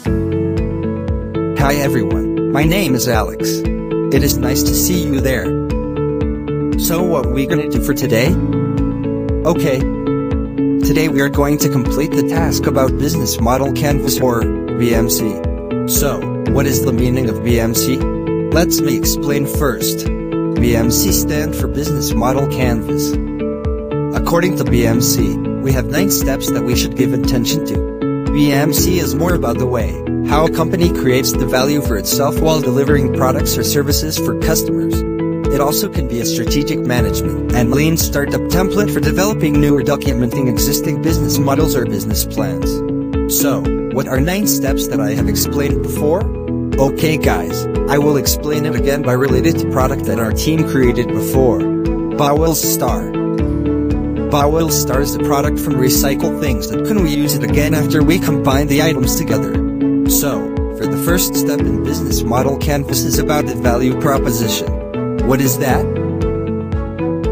Hi everyone, my name is Alex. It is nice to see you there. So what we gonna do for today? Okay. Today we are going to complete the task about business model canvas or BMC. So, what is the meaning of BMC? Let me explain first. BMC stands for Business Model Canvas. According to BMC, we have 9 steps that we should give attention to. BMC is more about the way, how a company creates the value for itself while delivering products or services for customers. It also can be a strategic management and lean startup template for developing new or documenting existing business models or business plans. So, what are 9 steps that I have explained before? Okay guys, I will explain it again by related to product that our team created before. Bawal Star. Bawal Star is a product from recycled things that can we use it again after we combine the items together. So, for the first step in business model canvas is about the value proposition. What is that?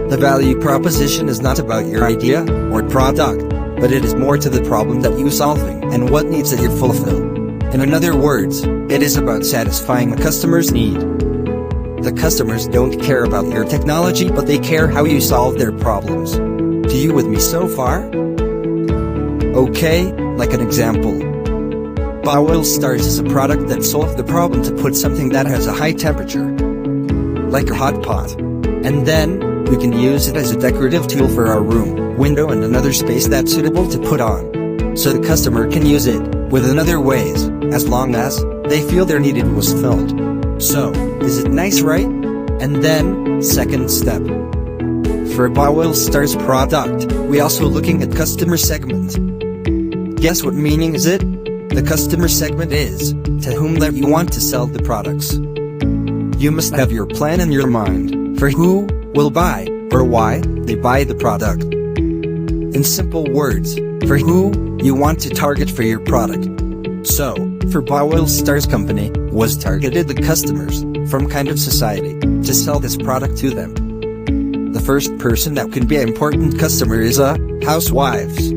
The value proposition is not about your idea or product, but it is more to the problem that you're solving and what needs that you fulfill. In other words, it is about satisfying a customer's need. The customers don't care about your technology, but they care how you solve their problems. Do you with me so far? Okay, like an example. Bawal Stars is a product that solves the problem to put something that has a high temperature, like a hot pot. And then, we can use it as a decorative tool for our room, window and another space that's suitable to put on. So the customer can use it, with another ways, as long as, they feel their need was filled. So, is it nice right? And then, second step. For Bawal Stars product, we also looking at customer segment. Guess what meaning is it? The customer segment is, to whom that you want to sell the products. You must have your plan in your mind, for who will buy, or why they buy the product. In simple words, for who you want to target for your product. So, for Bawal Stars company, was targeted the customers, from kind of society, to sell this product to them. The first person that can be an important customer is housewives.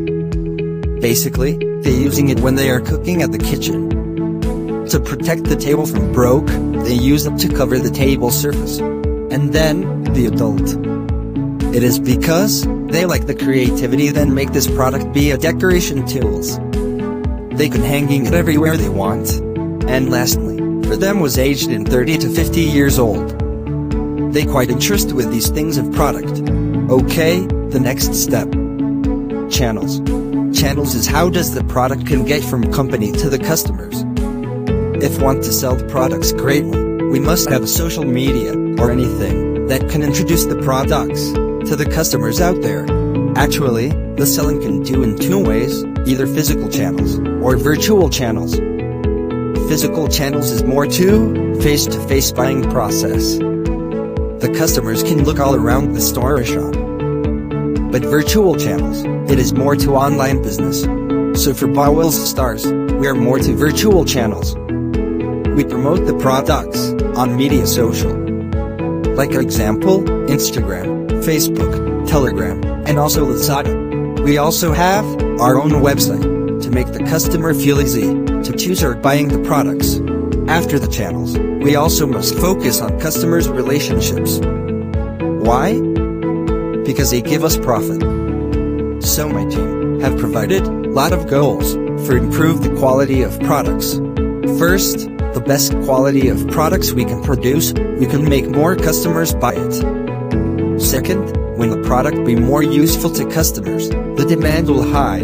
Basically, they're using it when they are cooking at the kitchen. To protect the table from broke, they use it to cover the table surface. And then, the adult. It is because, they like the creativity then make this product be a decoration tools. They can hanging it everywhere they want. And lastly, for them was aged in 30 to 50 years old. They quite interested with these things of product. Okay, the next step. Channels. Channels is how does the product can get from company to the customers. If want to sell the products greatly, we must have a social media, or anything, that can introduce the products, to the customers out there. Actually, the selling can do in 2 ways, either physical channels, or virtual channels. Physical channels is more to, face-to-face buying process. The customers can look all around the store or shop. But virtual channels, it is more to online business. So for Bawal Stars, we are more to virtual channels. We promote the products, on media social. Like our example, Instagram, Facebook, Telegram, and also Lazada. We also have, our own website, to make the customer feel easy, to choose or buying the products. After the channels, we also must focus on customers' relationships. Why? Because they give us profit. So my team have provided lot of goals for improve the quality of products. First, the best quality of products we can produce, we can make more customers buy it. Second, when the product be more useful to customers, the demand will high.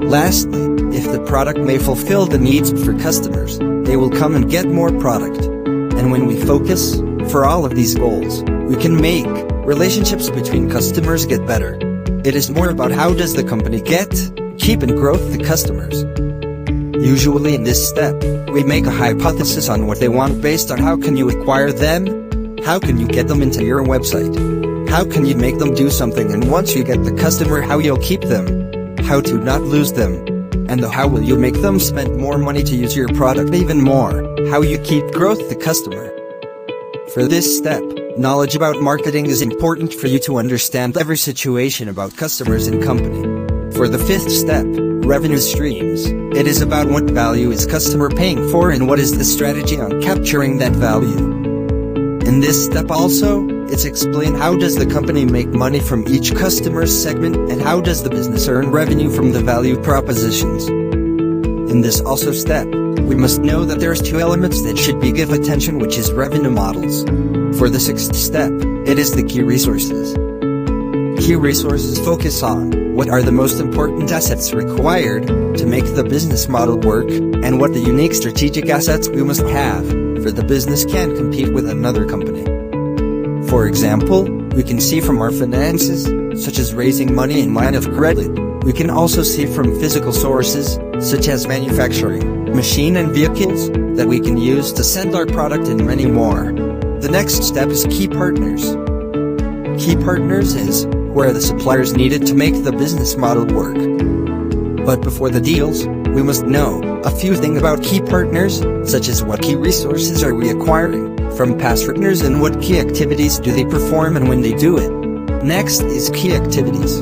Lastly, if the product may fulfill the needs for customers, they will come and get more product. And when we focus, for all of these goals, we can make relationships between customers get better. It is more about how does the company keep and growth the customers. Usually in this step, we make a hypothesis on what they want based on how can you acquire them, how can you get them into your website, how can you make them do something, and once you get the customer how you'll keep them, how to not lose them, and how will you make them spend more money to use your product even more, how you keep growth the customer. For this step, knowledge about marketing is important for you to understand every situation about customers and company. For the 5th step, revenue streams. It is about what value is customer paying for and what is the strategy on capturing that value. In this step also, it's explain how does the company make money from each customer segment and how does the business earn revenue from the value propositions. In this also step, we must know that there's two elements that should be give attention, which is revenue models. For the sixth step, it is the key resources. Key resources focus on what are the most important assets required to make the business model work and what the unique strategic assets we must have for the business can compete with another company. For example, we can see from our finances, such as raising money in line of credit. We can also see from physical sources, such as manufacturing, machine and vehicles, that we can use to sell our product and many more. The next step is key partners. Key partners is where the suppliers needed to make the business model work. But before the deals, we must know a few things about key partners, such as what key resources are we acquiring from past partners and what key activities do they perform and when they do it. Next is key activities.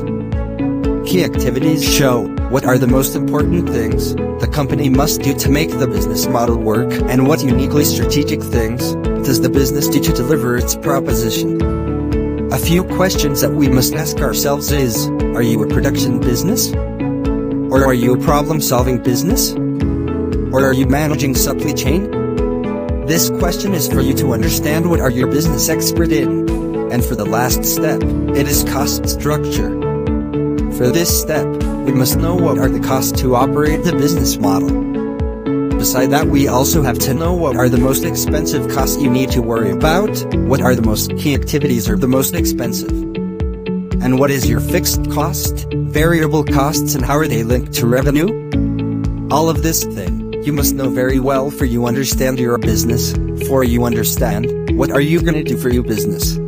Key activities show what are the most important things the company must do to make the business model work and what uniquely strategic things does the business do to deliver its proposition. A few questions that we must ask ourselves is, are you a production business? Or are you a problem-solving business? Or are you managing supply chain? This question is for you to understand what are your business expert in. And for the last step, it is cost structure. For this step, we must know what are the costs to operate the business model. Beside that, we also have to know what are the most expensive costs you need to worry about, what are the most key activities are the most expensive, and what is your fixed cost, variable costs, and how are they linked to revenue? All of this thing, you must know very well for you understand your business, for you understand what are you gonna do for your business.